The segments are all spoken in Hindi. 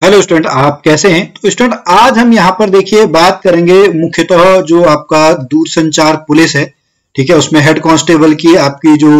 हेलो स्टूडेंट, आप कैसे हैं? तो स्टूडेंट आज हम यहाँ पर देखिए बात करेंगे मुख्यतः जो आपका दूरसंचार पुलिस है, ठीक है, उसमें हेड कांस्टेबल की आपकी जो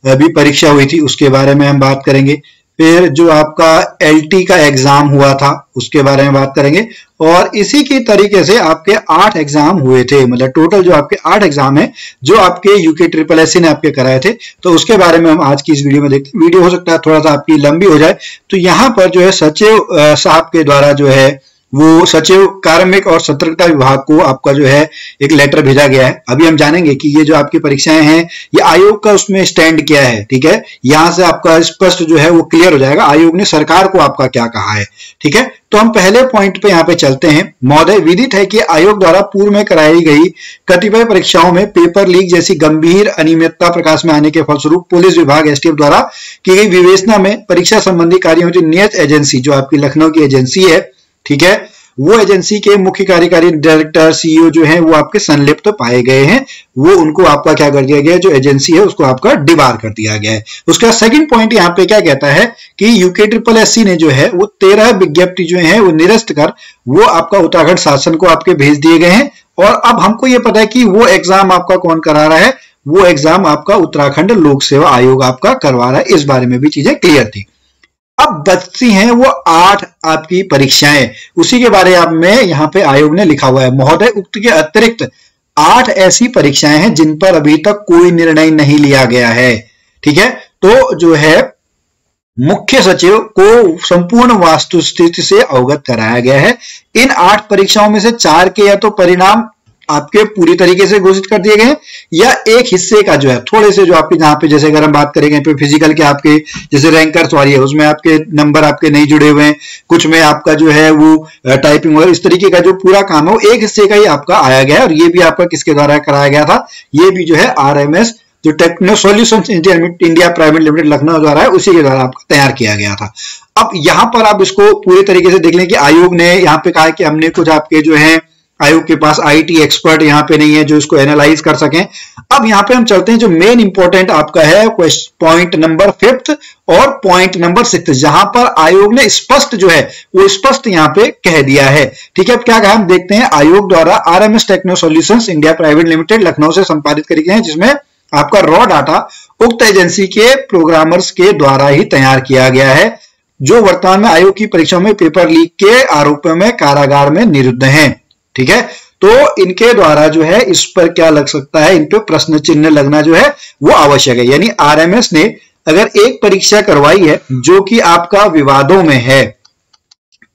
अभी परीक्षा हुई थी उसके बारे में हम बात करेंगे। फिर जो आपका एलटी का एग्जाम हुआ था उसके बारे में बात करेंगे और इसी की तरीके से आपके 8 एग्जाम हुए थे, मतलब टोटल जो आपके 8 एग्जाम है जो आपके यूके ट्रिपल एससी ने आपके कराए थे, तो उसके बारे में हम आज की इस वीडियो में देखते हैं। वीडियो हो सकता है थोड़ा सा आपकी लंबी हो जाए, तो यहाँ पर जो है सचिव साहब के द्वारा जो है वो सचिव कार्मिक और सतर्कता विभाग को आपका जो है एक लेटर भेजा गया है। अभी हम जानेंगे कि ये जो आपकी परीक्षाएं हैं ये आयोग का उसमें स्टैंड क्या है, ठीक है। यहां से आपका स्पष्ट जो है वो क्लियर हो जाएगा आयोग ने सरकार को आपका क्या कहा है, ठीक है। तो हम पहले पॉइंट पे यहाँ पे चलते हैं। महोदय, विदित है कि आयोग द्वारा पूर्व में कराई गई कतिपय परीक्षाओं में पेपर लीक जैसी गंभीर अनियमितता प्रकाश में आने के फलस्वरूप पुलिस विभाग एसटीएफ द्वारा की गई विवेचना में परीक्षा संबंधी कार्यों की नियत एजेंसी जो आपकी लखनऊ की एजेंसी है, ठीक है, वो एजेंसी के मुख्य कार्यकारी डायरेक्टर सीईओ जो हैं वो आपके संलिप्त पाए गए हैं। वो उनको आपका क्या कर दिया गया है, जो एजेंसी है उसको आपका डिबार कर दिया गया है। उसका सेकंड पॉइंट यहाँ पे क्या कहता है कि यूके ट्रिपल एससी ने जो है वो 13 विज्ञप्ति जो है वो निरस्त कर वो आपका उत्तराखंड शासन को आपके भेज दिए गए हैं। और अब हमको ये पता है कि वो एग्जाम आपका कौन करा रहा है, वो एग्जाम आपका उत्तराखंड लोक सेवा आयोग आपका करवा रहा है। इस बारे में भी चीजें क्लियर थी। अब बचती हैं वो 8 आपकी परीक्षाएं, उसी के बारे में यहाँ पे आयोग ने लिखा हुआ है। महोदय, उक्त के अतिरिक्त 8 ऐसी परीक्षाएं हैं जिन पर अभी तक कोई निर्णय नहीं लिया गया है, ठीक है। तो जो है मुख्य सचिव को संपूर्ण वास्तुस्थिति से अवगत कराया गया है। इन 8 परीक्षाओं में से 4 के या तो परिणाम आपके पूरी तरीके से घोषित कर दिए गए या एक हिस्से का जो है थोड़े से जो आपके जहां पे, जैसे अगर हम बात करेंगे पे फिजिकल के आपके जैसे रैंकर्स वाली है उसमें आपके नंबर आपके नहीं जुड़े हुए हैं, कुछ में आपका जो है वो टाइपिंग वगैरह इस तरीके का जो पूरा काम है वो एक हिस्से का ही आपका आया गया है। और ये भी आपका किसके द्वारा कराया गया था, ये भी जो है आरएमएस जो techno solutions India private limited Lucknow द्वारा है उसी के द्वारा आपका तैयार किया गया था। अब यहाँ पर आप इसको पूरे तरीके से देख लें कि आयोग ने यहाँ पे कहा कि हमने कुछ आपके जो है आयोग के पास आईटी एक्सपर्ट यहाँ पे नहीं है जो इसको एनालाइज कर सकें। अब यहाँ पे हम चलते हैं जो मेन इंपॉर्टेंट आपका है पॉइंट नंबर 5 और पॉइंट नंबर 6, जहां पर आयोग ने स्पष्ट जो है वो स्पष्ट यहाँ पे कह दिया है, ठीक है। अब क्या कहा हम देखते हैं। आयोग द्वारा RMS techno solutions India private limited Lucknow से संपादित करी गए हैं, जिसमें आपका रॉ डाटा उक्त एजेंसी के प्रोग्रामर्स के द्वारा ही तैयार किया गया है, जो वर्तमान में आयोग की परीक्षाओं में पेपर लीक के आरोपों में कारागार में निरुद्ध हैं, ठीक है। तो इनके द्वारा जो है इस पर क्या लग सकता है, इन पे प्रश्न चिन्ह लगना जो है वो आवश्यक है। यानी आरएमएस ने अगर एक परीक्षा करवाई है जो कि आपका विवादों में है,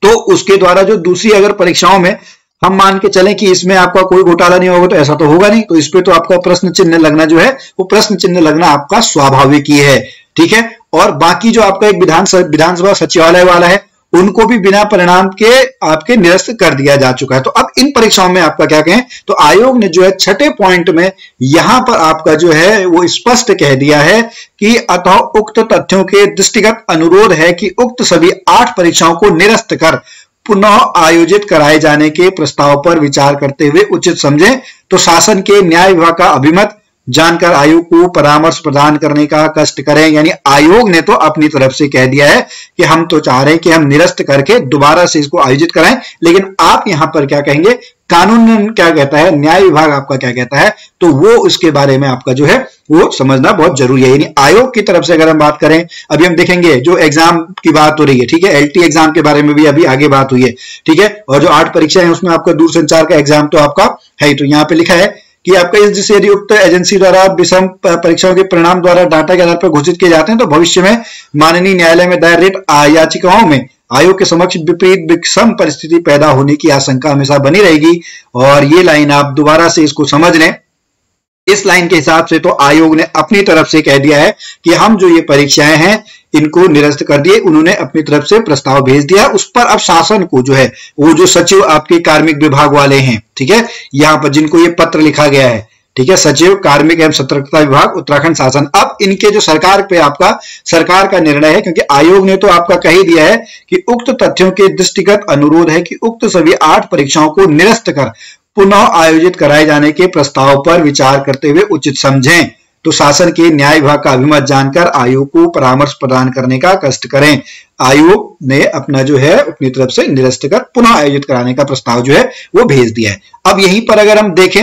तो उसके द्वारा जो दूसरी अगर परीक्षाओं में हम मान के चलें कि इसमें आपका कोई घोटाला नहीं होगा, तो ऐसा तो होगा नहीं, तो इस पे तो आपका प्रश्न चिन्ह लगना जो है वो प्रश्न चिन्ह लगना आपका स्वाभाविक ही है, ठीक है। और बाकी जो आपका एक विधानसभा सचिवालय वाला है उनको भी बिना परिणाम के आपके निरस्त कर दिया जा चुका है। तो अब इन परीक्षाओं में आपका क्या कहें, तो आयोग ने जो है 6ठे पॉइंट में यहां पर आपका जो है वो स्पष्ट कह दिया है कि अतः उक्त तथ्यों के दृष्टिगत अनुरोध है कि उक्त सभी 8 परीक्षाओं को निरस्त कर पुनः आयोजित कराए जाने के प्रस्ताव पर विचार करते हुए उचित समझें तो शासन के न्याय विभाग का अभिमत जानकर आयोग को परामर्श प्रदान करने का कष्ट करें। यानी आयोग ने तो अपनी तरफ से कह दिया है कि हम तो चाह रहे हैं कि हम निरस्त करके दोबारा से इसको आयोजित कराएं, लेकिन आप यहां पर क्या कहेंगे, कानून क्या कहता है, न्याय विभाग आपका क्या कहता है, तो वो उसके बारे में आपका जो है वो समझना बहुत जरूरी है। यानी आयोग की तरफ से अगर हम बात करें, अभी हम देखेंगे जो एग्जाम की बात हो रही है, ठीक है, एलटी एग्जाम के बारे में भी अभी आगे बात हुई है, ठीक है। और जो 8 परीक्षा है उसमें आपका दूरसंचार का एग्जाम तो आपका है, तो यहाँ पे लिखा है कि आपका इस जिसे यदि उक्त एजेंसी द्वारा विषम परीक्षाओं के परिणाम द्वारा डाटा के आधार पर घोषित किए जाते हैं तो भविष्य में माननीय न्यायालय में दायर रेट याचिकाओं में आयोग के समक्ष विपरीत विषम परिस्थिति पैदा होने की आशंका हमेशा बनी रहेगी। और ये लाइन आप दोबारा से इसको समझ लें। इस लाइन के हिसाब से तो आयोग ने अपनी तरफ से कह दिया है कि हम जो ये परीक्षाएं हैं इनको निरस्त कर दिए, उन्होंने अपनी तरफ से प्रस्ताव भेज दिया। उस पर अब शासन को जो है वो जो सचिव आपके कार्मिक विभाग वाले हैं, ठीक है, यहां पर जिनको ये पत्र लिखा गया है, ठीक है, सचिव कार्मिक एवं सतर्कता विभाग उत्तराखंड शासन, अब इनके जो सरकार पे आपका सरकार का निर्णय है, क्योंकि आयोग ने तो आपका कह ही दिया है कि उक्त तथ्यों के दृष्टिगत अनुरोध है कि उक्त सभी 8 परीक्षाओं को निरस्त कर पुनः आयोजित कराए जाने के प्रस्ताव पर विचार करते हुए उचित समझें, तो शासन के न्याय विभाग का अभिमत जानकर आयोग को परामर्श प्रदान करने का कष्ट करें। आयोग ने अपना जो है अपनी तरफ से निरस्त कर पुनः आयोजित कराने का प्रस्ताव जो है वो भेज दिया है। अब यहीं पर अगर हम देखें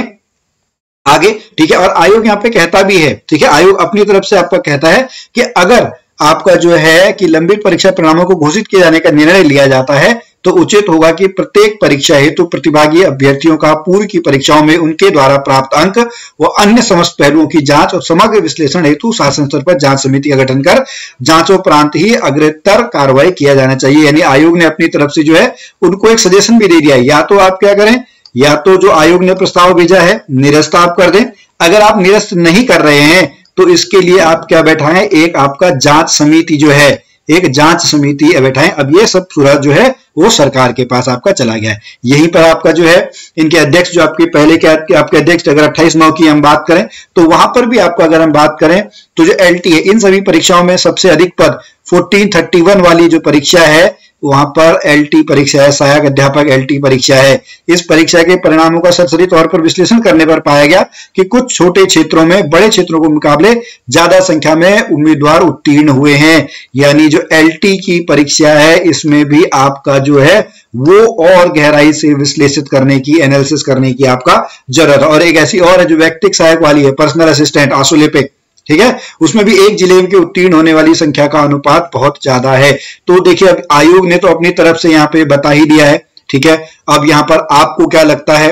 आगे, ठीक है, और आयोग यहाँ पे कहता भी है, ठीक है, आयोग अपनी तरफ से आपका कहता है कि अगर आपका जो है कि लंबित परीक्षा परिणामों को घोषित किए जाने का निर्णय लिया जाता है तो उचित होगा कि प्रत्येक परीक्षा हेतु प्रतिभागी अभ्यर्थियों का पूर्व की परीक्षाओं में उनके द्वारा प्राप्त अंक व अन्य समस्त पहलुओं की जांच और समग्र विश्लेषण हेतु शासन स्तर पर जांच समिति का गठन कर जांचोपरांत ही अग्रतर कार्रवाई किया जाना चाहिए। यानी आयोग ने अपनी तरफ से जो है उनको एक सजेशन भी दे दिया है, या तो आप क्या करें, या तो जो आयोग ने प्रस्ताव भेजा है निरस्त आप कर दें, अगर आप निरस्त नहीं कर रहे हैं तो इसके लिए आप क्या बैठाएं, एक आपका जांच समिति जो है, एक जांच समिति बैठाएं। अब ये सब सूरत जो है वो सरकार के पास आपका चला गया है। यहीं पर आपका जो है इनके अध्यक्ष जो आपके पहले के आपके अध्यक्ष अगर 28/9 की हम बात करें तो वहां पर भी आपका अगर हम बात करें तो जो LT है इन सभी परीक्षाओं में सबसे अधिक पद 1431 वाली जो परीक्षा है वहां पर LT परीक्षा है, सहायक अध्यापक LT परीक्षा है। इस परीक्षा के परिणामों का सरसरी तौर पर विश्लेषण करने पर पाया गया कि कुछ छोटे क्षेत्रों में बड़े क्षेत्रों के मुकाबले ज्यादा संख्या में उम्मीदवार उत्तीर्ण हुए हैं। यानी जो LT की परीक्षा है इसमें भी आपका जो है वो और गहराई से विश्लेषित करने की, एनालिसिस करने की आपका जरूरत है। और एक ऐसी और है जो व्यक्तिगत सहायक वाली है, पर्सनल असिस्टेंट आसोलेपिक, ठीक है, उसमें भी एक जिले के उत्तीर्ण होने वाली संख्या का अनुपात बहुत ज्यादा है। तो देखिए अब आयोग ने तो अपनी तरफ से यहाँ पे बता ही दिया है, ठीक है, अब यहाँ पर आपको क्या लगता है,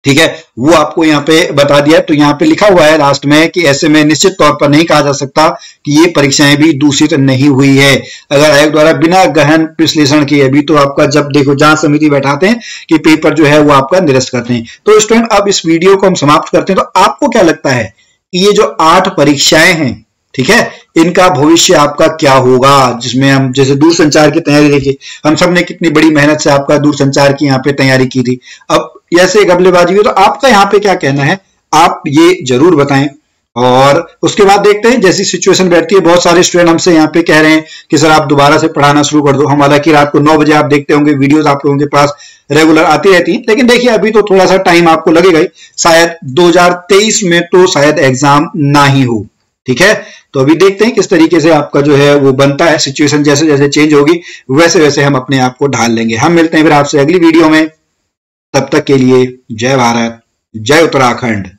ठीक है, वो आपको यहाँ पे बता दिया। तो यहाँ पे लिखा हुआ है लास्ट में कि ऐसे में निश्चित तौर पर नहीं कहा जा सकता कि ये परीक्षाएं भी दूषित नहीं हुई है अगर आयोग द्वारा बिना गहन विश्लेषण किए। अभी तो आपका जब देखो जांच समिति बैठाते हैं कि पेपर जो है वो आपका निरस्त करते हैं। तो स्टूडेंट अब इस वीडियो को हम समाप्त करते हैं। तो आपको क्या लगता है ये जो 8 परीक्षाएं हैं, ठीक है, इनका भविष्य आपका क्या होगा, जिसमें हम जैसे दूरसंचार की तैयारी देखिए, हम सब ने कितनी बड़ी मेहनत से आपका दूरसंचार की यहाँ पे तैयारी की थी। अब ऐसे घपलेबाजी हुई तो आपका यहाँ पे क्या कहना है, आप ये जरूर बताएं। और उसके बाद देखते हैं जैसी सिचुएशन बैठती है। बहुत सारे स्टूडेंट हमसे यहाँ पे कह रहे हैं कि सर आप दोबारा से पढ़ाना शुरू कर दो। हम हालांकि रात को 9 बजे आप देखते होंगे वीडियोस आप लोगों के पास रेगुलर आती रहती है, लेकिन देखिए अभी तो थोड़ा सा टाइम आपको लगेगा ही, शायद 2023 में तो शायद एग्जाम ना ही हो, ठीक है। तो अभी देखते हैं किस तरीके से आपका जो है वो बनता है। सिचुएशन जैसे जैसे चेंज होगी वैसे वैसे हम अपने आप को ढाल लेंगे। हम मिलते हैं फिर आपसे अगली वीडियो में, तब तक के लिए जय भारत, जय उत्तराखंड।